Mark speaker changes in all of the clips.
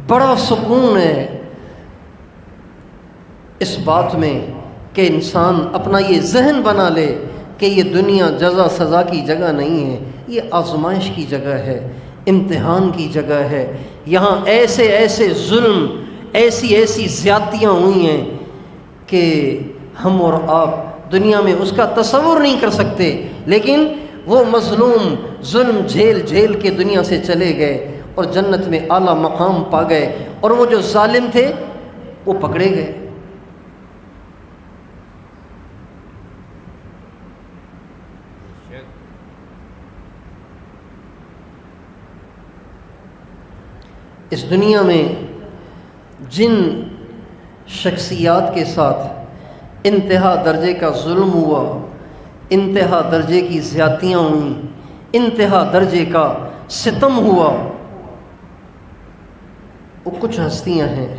Speaker 1: بڑا سکون ہے اس بات میں کہ انسان اپنا یہ ذہن بنا لے کہ یہ دنیا جزا سزا کی جگہ نہیں ہے، یہ آزمائش کی جگہ ہے، امتحان کی جگہ ہے۔ یہاں ایسے ایسے ظلم، ایسی ایسی زیادتیاں ہوئی ہیں کہ ہم اور آپ دنیا میں اس کا تصور نہیں کر سکتے، لیکن وہ مظلوم ظلم جھیل جھیل کے دنیا سے چلے گئے اور جنت میں اعلیٰ مقام پا گئے، اور وہ جو ظالم تھے وہ پکڑے گئے۔ اس دنیا میں جن شخصیات کے ساتھ انتہا درجے کا ظلم ہوا، انتہا درجے کی زیادتیاں ہوئیں، انتہا درجے کا ستم ہوا، وہ کچھ ہستیاں ہیں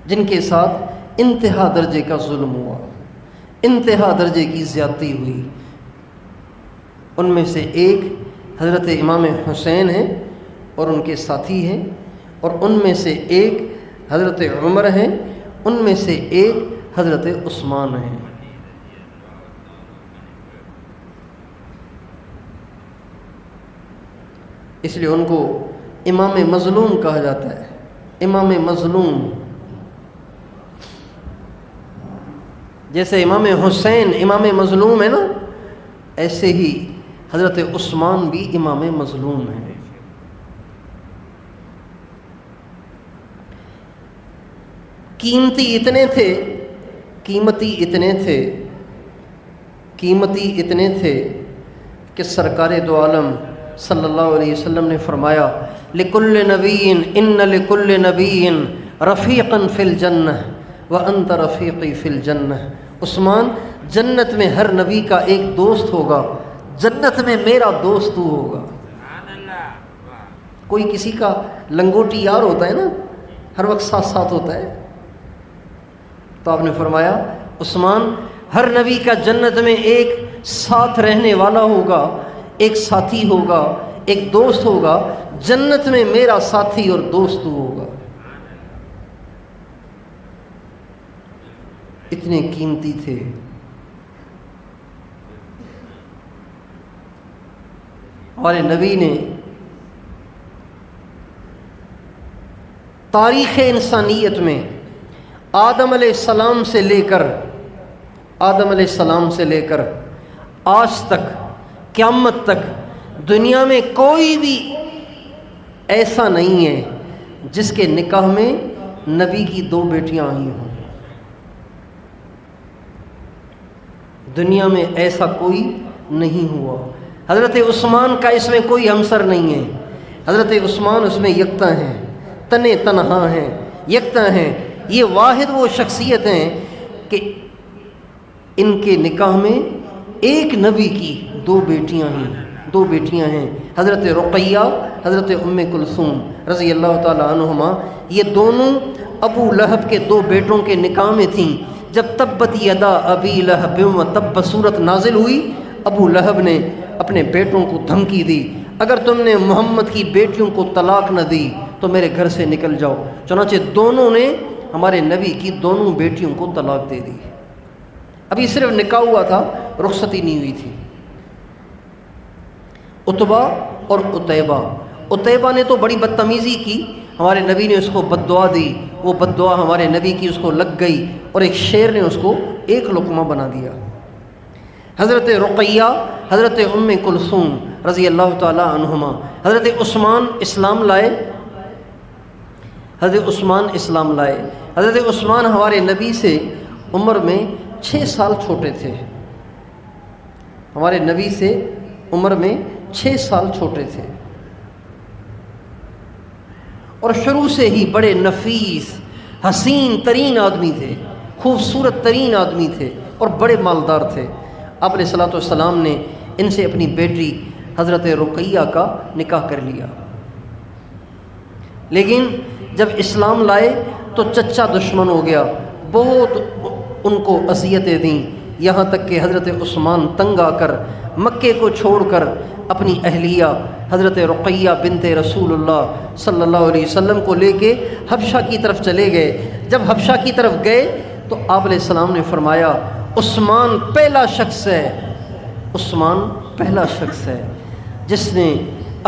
Speaker 1: جن کے ساتھ انتہا درجے کا ظلم ہوا، انتہا درجے کی زیادتی ہوئی۔ ان میں سے ایک حضرت امام حسین ہیں اور ان کے ساتھی ہیں، اور ان میں سے ایک حضرت عمر ہیں، ان میں سے ایک حضرت عثمان ہیں۔ اس لیے ان کو امام مظلوم کہا جاتا ہے، امام مظلوم۔ جیسے امام حسین امام مظلوم ہے نا، ایسے ہی حضرت عثمان بھی امام مظلوم ہیں۔ قیمتی اتنے تھے کہ سرکار دو عالم صلی اللہ علیہ وسلم نے فرمایا لِكُلِّ نَبِيٍّ إِنَّ لِكُلِّ نَبِيٍّ رَفِيقًا فِي الْجَنَّةِ وَأَنْتَ رَفِيقِي فِي الْجَنَّةِ۔ عثمان، جنت میں ہر نبی کا ایک دوست ہوگا، جنت میں میرا دوست تو ہوگا۔ کوئی کسی کا لنگوٹی یار ہوتا ہے نا، ہر وقت ساتھ ساتھ ہوتا ہے، تو آپ نے فرمایا عثمان، ہر نبی کا جنت میں ایک ساتھ رہنے والا ہوگا، ایک ساتھی ہوگا، ایک دوست ہوگا، جنت میں میرا ساتھی اور دوست ہوگا۔ اتنے قیمتی تھے۔ ہمارے نبی نے تاریخ انسانیت میں آدم علیہ السلام سے لے کر آج تک، قیامت تک، دنیا میں کوئی بھی ایسا نہیں ہے جس کے نکاح میں نبی کی دو بیٹیاں آئی ہوں۔ دنیا میں ایسا کوئی نہیں ہوا۔ حضرت عثمان کا اس میں کوئی ہمسر نہیں ہے، حضرت عثمان اس میں یکتا ہیں، تنے تنہا ہیں، یکتا ہیں۔ یہ واحد وہ شخصیت ہیں کہ ان کے نکاح میں ایک نبی کی دو بیٹیاں ہیں، حضرت رقیہ، حضرت ام کلثوم رضی اللہ تعالی عنہما۔ یہ دونوں ابو لہب کے دو بیٹوں کے نکاح میں تھیں۔ جب تبت یدا ابی لہب وتب صورت نازل ہوئی، ابو لہب نے اپنے بیٹوں کو دھمکی دی، اگر تم نے محمد کی بیٹیوں کو طلاق نہ دی تو میرے گھر سے نکل جاؤ۔ چنانچہ دونوں نے ہمارے نبی کی دونوں بیٹیوں کو طلاق دے دی۔ ابھی صرف نکاح ہوا تھا، رخصتی نہیں ہوئی تھی۔ عتبہ اور عتیبہ نے تو بڑی بدتمیزی کی، ہمارے نبی نے اس کو بد دعا دی، وہ بد دعا ہمارے نبی کی اس کو لگ گئی اور ایک شیر نے اس کو ایک لقمہ بنا دیا۔ حضرت رقیہ، حضرت ام کلثوم رضی اللہ تعالی عنہما، حضرت عثمان اسلام لائے۔ حضرت عثمان ہمارے نبی سے عمر میں 6 سال چھوٹے تھے، ہمارے نبی سے عمر میں 6 سال چھوٹے تھے، اور شروع سے ہی بڑے نفیس، حسین ترین آدمی تھے، خوبصورت ترین آدمی تھے اور بڑے مالدار تھے۔ آپ علیہ الصلوۃ والسلام نے ان سے اپنی بیٹی حضرت رقیہ کا نکاح کر لیا، لیکن جب اسلام لائے تو چچا دشمن ہو گیا، بہت ان کو اذیتیں دیں، یہاں تک کہ حضرت عثمان تنگ آ کر مکے کو چھوڑ کر اپنی اہلیہ حضرت رقیہ بنت رسول اللہ صلی اللہ علیہ وسلم کو لے کے حبشہ کی طرف چلے گئے۔ جب حبشہ کی طرف گئے تو آپ علیہ السلام نے فرمایا عثمان پہلا شخص ہے، عثمان پہلا شخص ہے جس نے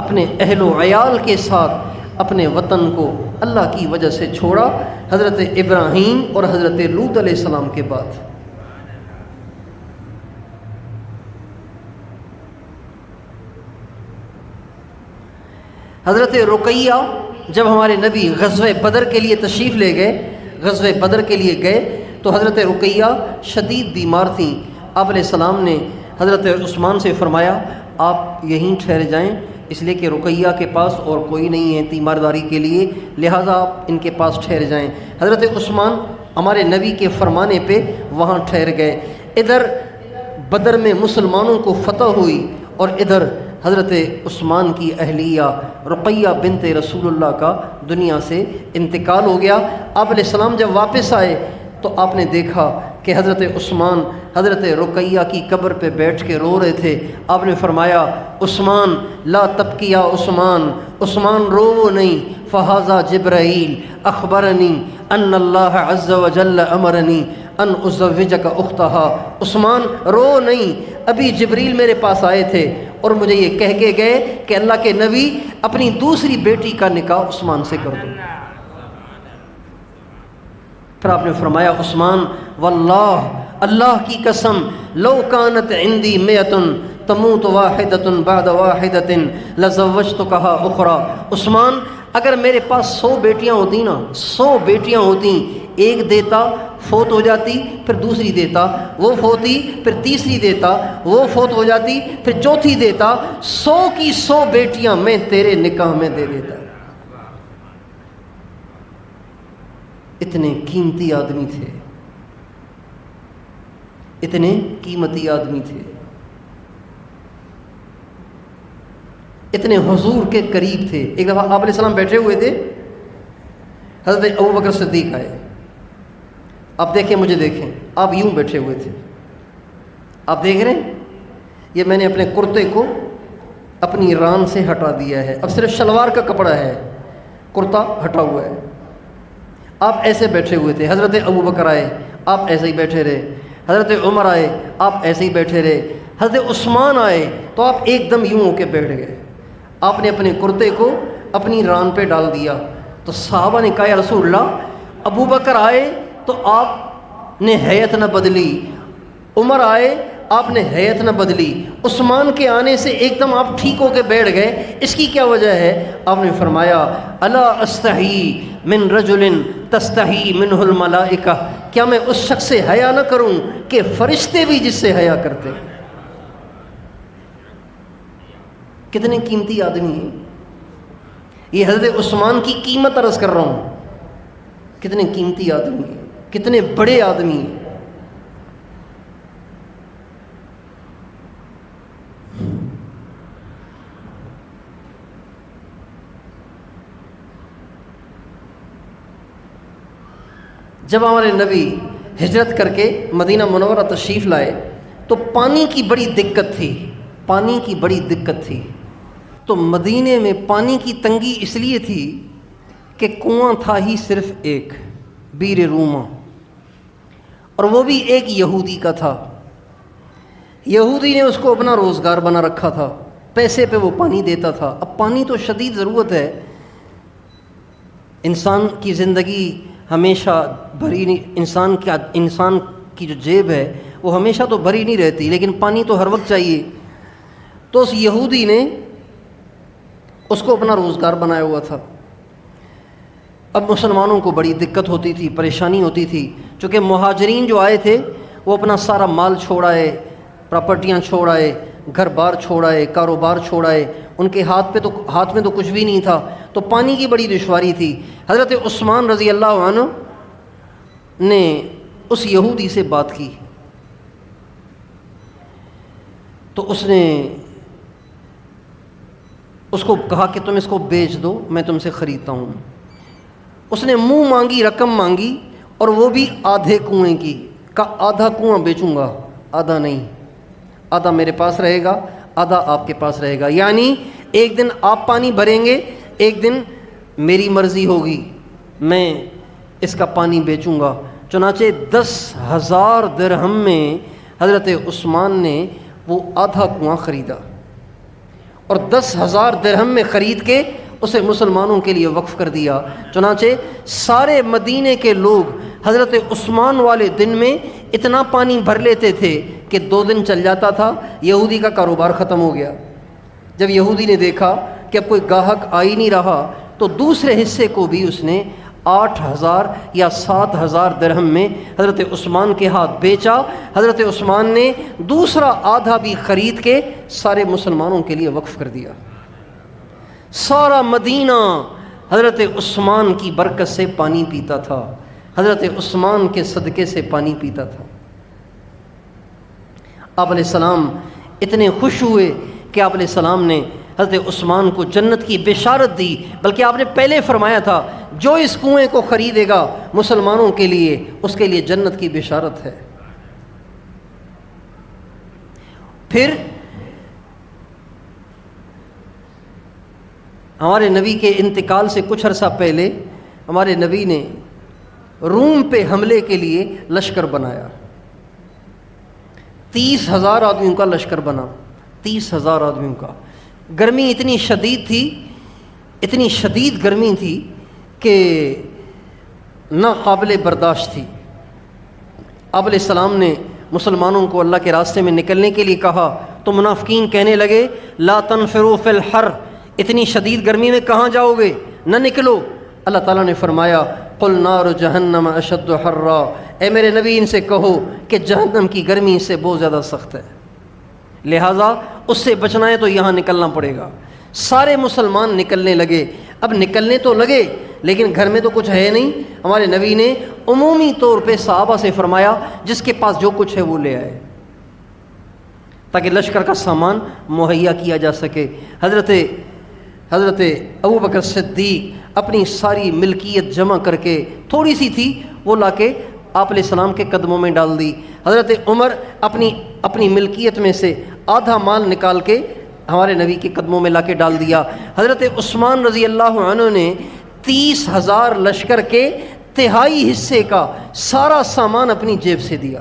Speaker 1: اپنے اہل و عیال کے ساتھ اپنے وطن کو اللہ کی وجہ سے چھوڑا، حضرت ابراہیم اور حضرت لوط علیہ السلام کے بعد۔ حضرت رقیہ جب ہمارے نبی غزوہ بدر کے لیے تشریف لے گئے، غزوہ بدر کے لیے گئے تو حضرت رقیہ شدید بیمار تھیں۔ آپ علیہ السلام نے حضرت عثمان سے فرمایا آپ یہیں ٹھہر جائیں، اس لیے کہ رقیہ کے پاس اور کوئی نہیں ہے تیمارداری کے لیے، لہٰذا آپ ان کے پاس ٹھہر جائیں۔ حضرت عثمان ہمارے نبی کے فرمانے پہ وہاں ٹھہر گئے۔ ادھر بدر میں مسلمانوں کو فتح ہوئی اور ادھر حضرت عثمان کی اہلیہ رقیہ بنت رسول اللہ کا دنیا سے انتقال ہو گیا۔ آپ علیہ السلام جب واپس آئے تو آپ نے دیکھا کہ حضرت عثمان حضرت رقیہ کی قبر پہ بیٹھ کے رو رہے تھے۔ آپ نے فرمایا عثمان لا تبکی یا عثمان، عثمان رو نہیں، فہذا جبرائیل اخبرنی ان اللہ عز وجل امرنی ان ازوجک اختہا، عثمان رو نہیں، ابھی جبریل میرے پاس آئے تھے اور مجھے یہ کہہ کے گئے کہ اللہ کے نبی اپنی دوسری بیٹی کا نکاح عثمان سے کر دو۔ پھر آپ نے فرمایا عثمان واللہ، اللہ کی قسم، لو کانت عندی میۃ تموت واحدۃ بعد واحدۃ لزوجتکہا اخری، عثمان اگر میرے پاس 100 بیٹیاں ہوتی نا، 100 بیٹیاں ہوتی، ایک دیتا فوت ہو جاتی، پھر دوسری دیتا، وہ فوتی، پھر تیسری دیتا، وہ فوت ہو جاتی، پھر چوتھی دیتا، 100 کی 100 بیٹیاں میں تیرے نکاح میں دے دیتا۔ اتنے قیمتی آدمی تھے، اتنے قیمتی آدمی تھے، اتنے حضور کے قریب تھے۔ ایک دفعہ آپ علیہ السلام بیٹھے ہوئے تھے، حضرت ابوبکر صدیق آئے، آپ دیکھیں مجھے دیکھیں، آپ یوں بیٹھے ہوئے تھے، آپ دیکھ رہے ہیں یہ میں نے اپنے کرتے کو اپنی ران سے ہٹا دیا ہے، اب صرف شلوار کا کپڑا ہے، کرتا ہٹا ہوا ہے۔ آپ ایسے بیٹھے ہوئے تھے، حضرت ابوبکر آئے، آپ ایسے ہی بیٹھے رہے، حضرت عمر آئے، آپ ایسے ہی بیٹھے رہے، حضرت عثمان آئے تو آپ ایک دم یوں ہو کے بیٹھ گئے، آپ نے اپنے کرتے کو اپنی ران پہ ڈال دیا۔ تو صحابہ نے کہا یا رسول اللہ، ابوبکر آئے تو آپ نے ہیئت نہ بدلی، عمر آئے آپ نے ہیئت نہ بدلی، عثمان کے آنے سے ایک دم آپ ٹھیک ہو کے بیٹھ گئے، اس کی کیا وجہ ہے؟ آپ نے فرمایا الا استحی من رجل تستحی منہ الملائکہ، کیا میں اس شخص سے حیا نہ کروں کہ فرشتے بھی جس سے حیا کرتے ہیں۔ کتنے قیمتی آدمی ہیں یہ، حضرت عثمان کی قیمت عرض کر رہا ہوں، کتنے قیمتی آدمی ہیں، کتنے بڑے آدمی ہیں۔ جب ہمارے نبی ہجرت کر کے مدینہ منورہ تشریف لائے تو پانی کی بڑی دقت تھی، پانی کی بڑی دقت تھی، تو مدینے میں پانی کی تنگی اس لیے تھی کہ کنواں تھا ہی صرف ایک، بیر روما، اور وہ بھی ایک یہودی کا تھا، یہودی نے اس کو اپنا روزگار بنا رکھا تھا، پیسے پہ وہ پانی دیتا تھا۔ اب پانی تو شدید ضرورت ہے، انسان کی زندگی ہمیشہ بھری نہیں، انسان کی جو جیب ہے وہ ہمیشہ تو بھری نہیں رہتی، لیکن پانی تو ہر وقت چاہیے۔ تو اس یہودی نے اس کو اپنا روزگار بنایا ہوا تھا۔ اب مسلمانوں کو بڑی دقت ہوتی تھی، پریشانی ہوتی تھی، چونکہ مہاجرین جو آئے تھے وہ اپنا سارا مال چھوڑ آئے، پراپرٹیاں چھوڑ آئے، گھر بار چھوڑ آئے، کاروبار چھوڑ آئے، ان کے ہاتھ میں تو کچھ بھی نہیں تھا، تو پانی کی بڑی دشواری تھی۔ حضرت عثمان رضی اللہ عنہ نے اس یہودی سے بات کی، تو اس نے اس کو کہا کہ تم اس کو بیچ دو، میں تم سے خریدتا ہوں۔ اس نے منہ مانگی، رقم مانگی، اور وہ بھی آدھے کنویں کی، کہا آدھا کنواں بیچوں گا، آدھا نہیں، آدھا میرے پاس رہے گا، آدھا آپ کے پاس رہے گا. یعنی ایک دن آپ پانی بھریں گے, ایک دن میری مرضی ہوگی, میں اس کا پانی بیچوں گا. چنانچہ 10,000 درہم میں حضرت عثمان نے وہ آدھا کنواں خریدا, اور 10,000 درہم میں خرید کے اسے مسلمانوں کے لیے وقف کر دیا. چنانچہ سارے مدینے کے لوگ حضرت عثمان والے دن میں اتنا پانی بھر لیتے تھے کہ 2 دن چل جاتا تھا. یہودی کا کاروبار ختم ہو گیا. جب یہودی نے دیکھا کہ اب کوئی گاہک آ ہی نہیں رہا تو دوسرے حصے کو بھی اس نے 8,000 یا 7,000 درہم میں حضرت عثمان کے ہاتھ بیچا. حضرت عثمان نے دوسرا آدھا بھی خرید کے سارے مسلمانوں کے لیے وقف کر دیا. سارا مدینہ حضرت عثمان کی برکت سے پانی پیتا تھا, حضرت عثمان کے صدقے سے پانی پیتا تھا. آپ علیہ السلام اتنے خوش ہوئے کہ آپ علیہ السلام نے حضرت عثمان کو جنت کی بشارت دی. بلکہ آپ نے پہلے فرمایا تھا جو اس کنویں کو خریدے گا مسلمانوں کے لیے, اس کے لیے جنت کی بشارت ہے. پھر ہمارے نبی کے انتقال سے کچھ عرصہ پہلے ہمارے نبی نے روم پہ حملے کے لیے لشکر بنایا. 30,000 آدمیوں کا لشکر بنا, 30,000 آدمیوں کا. گرمی اتنی شدید تھی, اتنی شدید گرمی تھی کہ ناقابل برداشت تھی. آپ علیہ السلام نے مسلمانوں کو اللہ کے راستے میں نکلنے کے لیے کہا تو منافقین کہنے لگے لا تنفروا فی الحر, اتنی شدید گرمی میں کہاں جاؤ گے, نہ نکلو. اللہ تعالیٰ نے فرمایا قل نار جہنم اشد حرا, اے میرے نبی ان سے کہو کہ جہنم کی گرمی اس سے بہت زیادہ سخت ہے, لہٰذا اس سے بچنا ہے تو یہاں نکلنا پڑے گا. سارے مسلمان نکلنے لگے. اب نکلنے تو لگے لیکن گھر میں تو کچھ ہے نہیں. ہمارے نبی نے عمومی طور پہ صحابہ سے فرمایا جس کے پاس جو کچھ ہے وہ لے آئے تاکہ لشکر کا سامان مہیا کیا جا سکے. حضرت ابوبکر صدیق اپنی ساری ملکیت جمع کر کے, تھوڑی سی تھی وہ لا کے آپ علیہ السلام کے قدموں میں ڈال دی. حضرت عمر اپنی ملکیت میں سے آدھا مال نکال کے ہمارے نبی کے قدموں میں لا کے ڈال دیا. حضرت عثمان رضی اللہ عنہ نے 30,000 لشکر کے 1/3 حصے کا سارا سامان اپنی جیب سے دیا.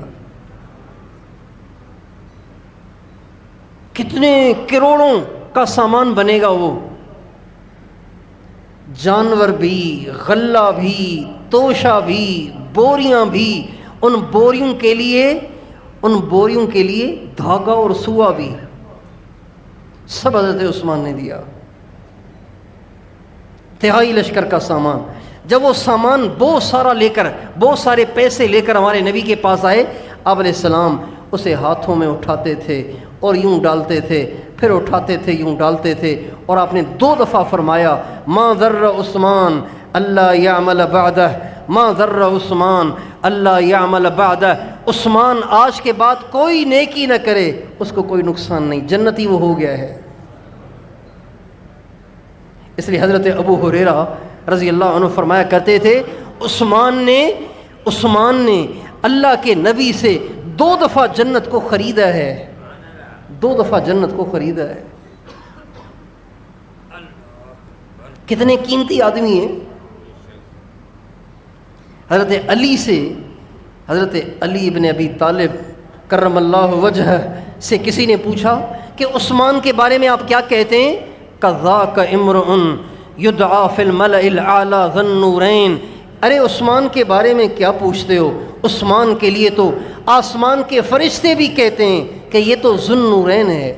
Speaker 1: کتنے کروڑوں کا سامان بنے گا وہ, جانور بھی, غلہ بھی, توشہ بھی, بوریاں بھی. ان بوریوں کے لیے دھاگا اور سوا بھی سب حضرت عثمان نے دیا. 1/3 لشکر کا سامان. جب وہ سامان بہت سارے پیسے لے کر ہمارے نبی کے پاس آئے, آپ علیہ السلام اسے ہاتھوں میں اٹھاتے تھے اور یوں ڈالتے تھے, پھر اٹھاتے تھے یوں ڈالتے تھے. اور آپ نے 2 دفعہ فرمایا ما ضر عثمان اللہ یعمل بعدہ, ما ضر عثمان اللہ یعمل بعدہ. عثمان آج کے بعد کوئی نیکی نہ کرے, اس کو کوئی نقصان نہیں, جنتی وہ ہو گیا ہے. اس لیے حضرت ابو ہریرہ رضی اللہ عنہ فرمایا کرتے تھے عثمان نے اللہ کے نبی سے 2 دفعہ جنت کو خریدا ہے, 2 دفعہ جنت کو خریدا ہے. کتنے قیمتی آدمی ہیں. حضرت علی ابن ابی طالب کرم اللہ وجہ سے کسی نے پوچھا کہ عثمان کے بارے میں آپ کیا کہتے ہیں؟ کذاک امرؤ یدعا فی الملأ الاعلی ذی النورین. ارے عثمان کے بارے میں کیا پوچھتے ہو, عثمان کے لیے تو آسمان کے فرشتے بھی کہتے ہیں کہ یہ تو ذی النورین ہے.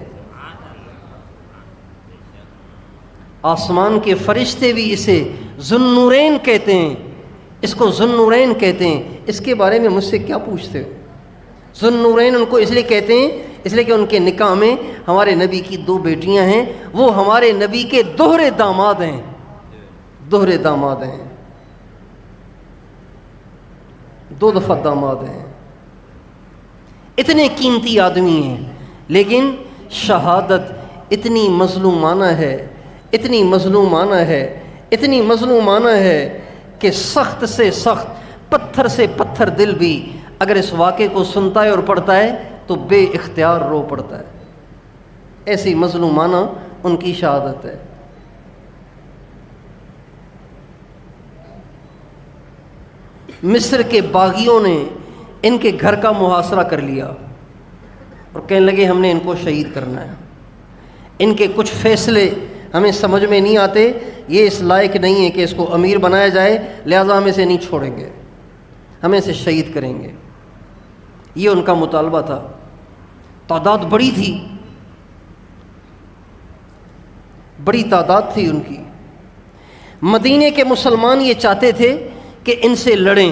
Speaker 1: آسمان کے فرشتے بھی اسے ذی النورین کہتے ہیں, اس کو ذی النورین کہتے ہیں. اس کے بارے میں مجھ سے کیا پوچھتے ہو؟ ذی النورین ان کو اس لیے کہتے ہیں اس لیے کہ ان کے نکاح میں ہمارے نبی کی 2 بیٹیاں ہیں, وہ ہمارے نبی کے دوہرے داماد ہیں, دوہرے داماد ہیں, 2 دفعہ داماد ہیں. اتنے قیمتی آدمی ہیں, لیکن شہادت اتنی مظلومانہ ہے, اتنی مظلومانہ ہے, اتنی مظلومانہ ہے کہ سخت سے سخت, پتھر سے پتھر دل بھی اگر اس واقعے کو سنتا ہے اور پڑھتا ہے تو بے اختیار رو پڑتا ہے. ایسی مظلومانہ ان کی شہادت ہے۔ مصر کے باغیوں نے ان کے گھر کا محاصرہ کر لیا اور کہنے لگے ہم نے ان کو شہید کرنا ہے، ان کے کچھ فیصلے ہمیں سمجھ میں نہیں آتے، یہ اس لائق نہیں ہے کہ اس کو امیر بنایا جائے، لہذا ہم اسے نہیں چھوڑیں گے، ہمیں اسے شہید کریں گے۔ یہ ان کا مطالبہ تھا۔ تعداد بڑی تھی، بڑی تعداد تھی ان کی۔ مدینے کے مسلمان یہ چاہتے تھے کہ ان سے لڑیں،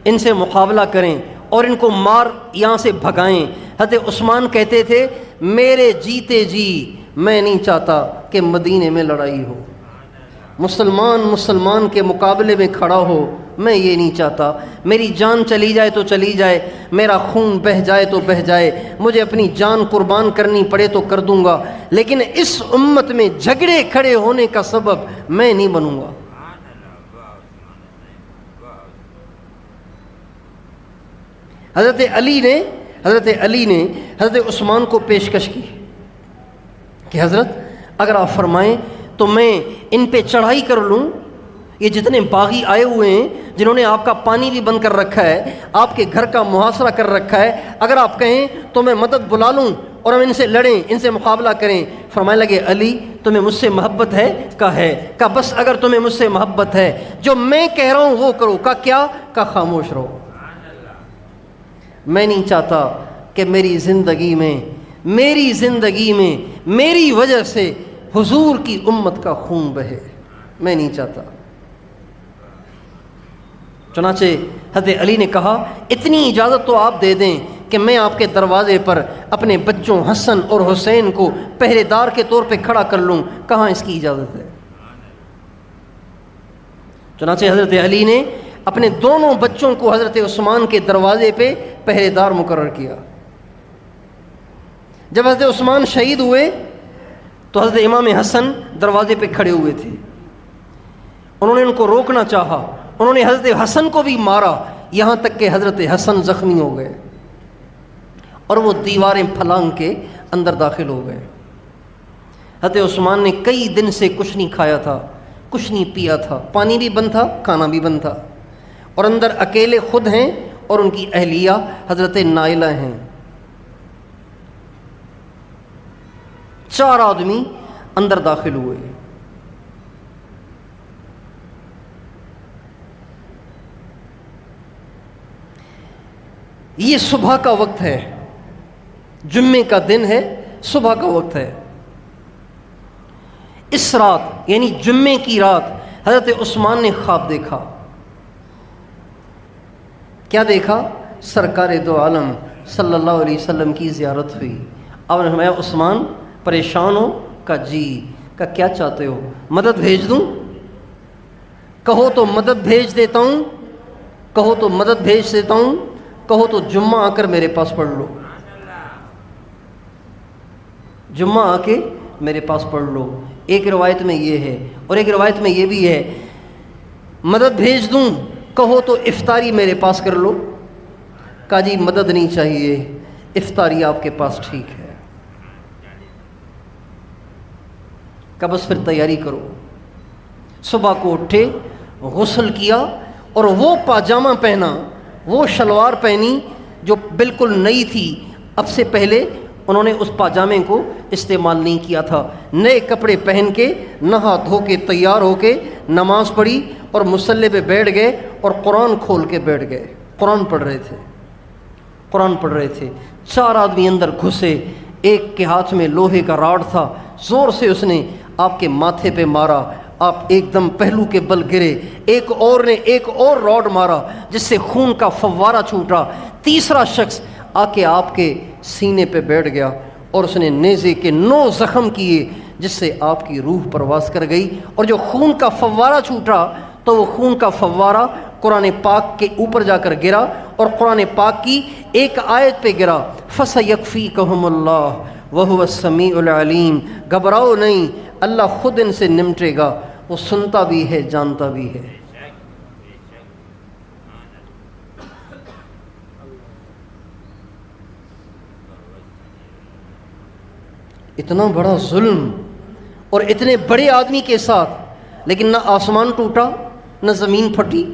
Speaker 1: ان سے مقابلہ کریں اور ان کو مار یہاں سے بھگائیں۔ حضرت عثمان کہتے تھے میرے جیتے جی میں نہیں چاہتا کہ مدینے میں لڑائی ہو، مسلمان کے مقابلے میں کھڑا ہو، میں یہ نہیں چاہتا، میری جان چلی جائے تو چلی جائے، میرا خون بہہ جائے تو بہہ جائے، مجھے اپنی جان قربان کرنی پڑے تو کر دوں گا، لیکن اس امت میں جھگڑے کھڑے ہونے کا سبب میں نہیں بنوں گا۔ حضرت علی نے حضرت عثمان کو پیشکش کی کہ حضرت اگر آپ فرمائیں تو میں ان پہ چڑھائی کر لوں، یہ جتنے باغی آئے ہوئے ہیں جنہوں نے آپ کا پانی بھی بند کر رکھا ہے، آپ کے گھر کا محاصرہ کر رکھا ہے، اگر آپ کہیں تو میں مدد بلا لوں اور ہم ان سے لڑیں، ان سے مقابلہ کریں۔ فرمانے لگے علی تمہیں مجھ سے محبت ہے؟ کہا بس اگر تمہیں مجھ سے محبت ہے جو میں کہہ رہا ہوں وہ کرو۔ کیا؟ خاموش رہو۔ میں نہیں چاہتا کہ میری زندگی میں میری وجہ سے حضور کی امت کا خون بہے، میں نہیں چاہتا۔ چنانچہ حضرت علی نے کہا اتنی اجازت تو آپ دے دیں کہ میں آپ کے دروازے پر اپنے بچوں حسن اور حسین کو پہرے دار کے طور پہ کھڑا کر لوں، کہاں اس کی اجازت ہے؟ چنانچہ حضرت علی نے اپنے دونوں بچوں کو حضرت عثمان کے دروازے پہ پہرے دار مقرر کیا۔ جب حضرت عثمان شہید ہوئے تو حضرت امام حسن دروازے پہ کھڑے ہوئے تھے، انہوں نے ان کو روکنا چاہا، انہوں نے حضرت حسن کو بھی مارا، یہاں تک کہ حضرت حسن زخمی ہو گئے اور وہ دیواریں پھلانگ کے اندر داخل ہو گئے۔ حضرت عثمان نے کئی دن سے کچھ نہیں کھایا تھا، کچھ نہیں پیا تھا، پانی بھی بند تھا، کھانا بھی بند تھا، اور اندر اکیلے خود ہیں اور ان کی اہلیہ حضرت نائلہ ہیں۔ 4 آدمی اندر داخل ہوئے۔ یہ صبح کا وقت ہے، جمعے کا دن ہے، صبح کا وقت ہے۔ اس رات یعنی جمعے کی رات حضرت عثمان نے خواب دیکھا۔ کیا دیکھا؟ سرکار دو عالم صلی اللہ علیہ وسلم کی زیارت ہوئی۔ اب نے فرمایا عثمان پریشان ہو؟ کہا جی۔ کہا کیا چاہتے ہو؟ مدد بھیج دوں؟ کہو تو مدد بھیج دیتا ہوں، کہو تو مدد بھیج دیتا ہوں، کہو تو جمعہ آ کر میرے پاس پڑھ لو، جمعہ آ کے میرے پاس پڑھ لو۔ ایک روایت میں یہ ہے اور ایک روایت میں یہ بھی ہے مدد بھیج دوں، کہو تو افطاری میرے پاس کر لو۔ کہا جی مدد نہیں چاہیے، افطاری آپ کے پاس ٹھیک ہے۔ کہا بس پھر تیاری کرو۔ صبح کو اٹھے، غسل کیا اور وہ پاجامہ پہنا، وہ شلوار پہنی جو بالکل نئی تھی، اب سے پہلے انہوں نے اس پاجامے کو استعمال نہیں کیا تھا۔ نئے کپڑے پہن کے نہا دھو کے تیار ہو کے نماز پڑھی اور مصلی پہ بیٹھ گئے اور قرآن کھول کے بیٹھ گئے، قرآن پڑھ رہے تھے۔ 4 آدمی اندر گھسے، ایک کے ہاتھ میں لوہے کا راڈ تھا، زور سے اس نے آپ کے ماتھے پہ مارا، آپ ایک دم پہلو کے بل گرے۔ ایک اور نے ایک اور راڈ مارا جس سے خون کا فوارہ چھوٹا۔ تیسرا شخص آ کے آپ کے سینے پہ بیٹھ گیا اور اس نے نیزے کے 9 زخم کیے جس سے آپ کی روح پرواز کر گئی، اور جو خون کا فوارہ چھوٹا تو وہ خون کا فوارہ قرآن پاک کے اوپر جا کر گرا اور قرآن پاک کی ایک آیت پہ گرا، فَسَيَكْفِيكَهُمُ اللَّهُ وَهُوَ السَّمِيعُ الْعَلِيمُ۔ گھبراؤ نہیں، اللہ خود ان سے نمٹے گا، وہ سنتا بھی ہے، جانتا بھی ہے۔ اتنا بڑا ظلم اور اتنے بڑے آدمی کے ساتھ، لیکن نہ آسمان ٹوٹا نہ زمین پھٹی،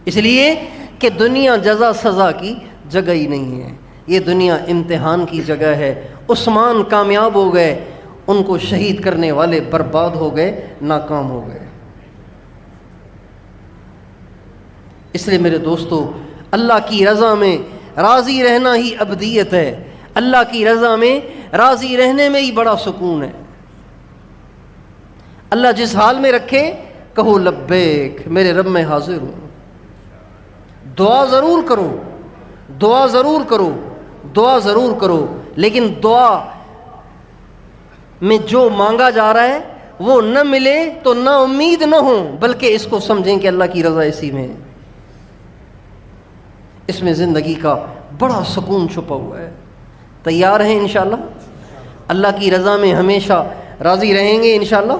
Speaker 1: اس لیے کہ دنیا جزا سزا کی جگہ ہی نہیں ہے، یہ دنیا امتحان کی جگہ ہے۔ عثمان کامیاب ہو گئے، ان کو شہید کرنے والے برباد ہو گئے، ناکام ہو گئے۔ اس لیے میرے دوستو، اللہ کی رضا میں راضی رہنا ہی ابدیت ہے، اللہ کی رضا میں راضی رہنے میں ہی بڑا سکون ہے۔ اللہ جس حال میں رکھے کہو لبیک، میرے رب میں حاضر ہوں۔ دعا ضرور کرو، دعا ضرور کرو، دعا ضرور کرو، لیکن دعا میں جو مانگا جا رہا ہے وہ نہ ملے تو نہ امید نہ ہو، بلکہ اس کو سمجھیں کہ اللہ کی رضا اسی میں ہے، اس میں زندگی کا بڑا سکون چھپا ہوا ہے۔ تیار ہیں انشاءاللہ؟ اللہ کی رضا میں ہمیشہ راضی رہیں گے انشاءاللہ؟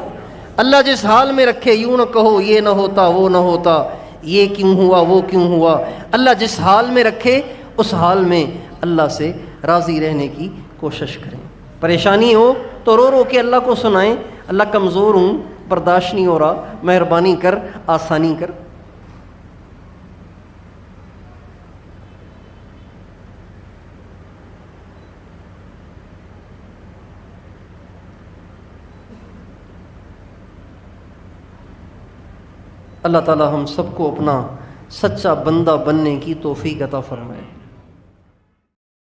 Speaker 1: اللہ جس حال میں رکھے، یوں نہ کہو یہ نہ ہوتا وہ نہ ہوتا، یہ کیوں ہوا وہ کیوں ہوا، اللہ جس حال میں رکھے اس حال میں اللہ سے راضی رہنے کی کوشش کریں۔ پریشانی ہو تو رو رو کے اللہ کو سنائیں، اللہ کمزور ہوں، برداشت نہیں ہو رہا، مہربانی کر، آسانی کر۔ اللہ تعالی ہم سب کو اپنا سچا بندہ بننے کی توفیق عطا فرمائے۔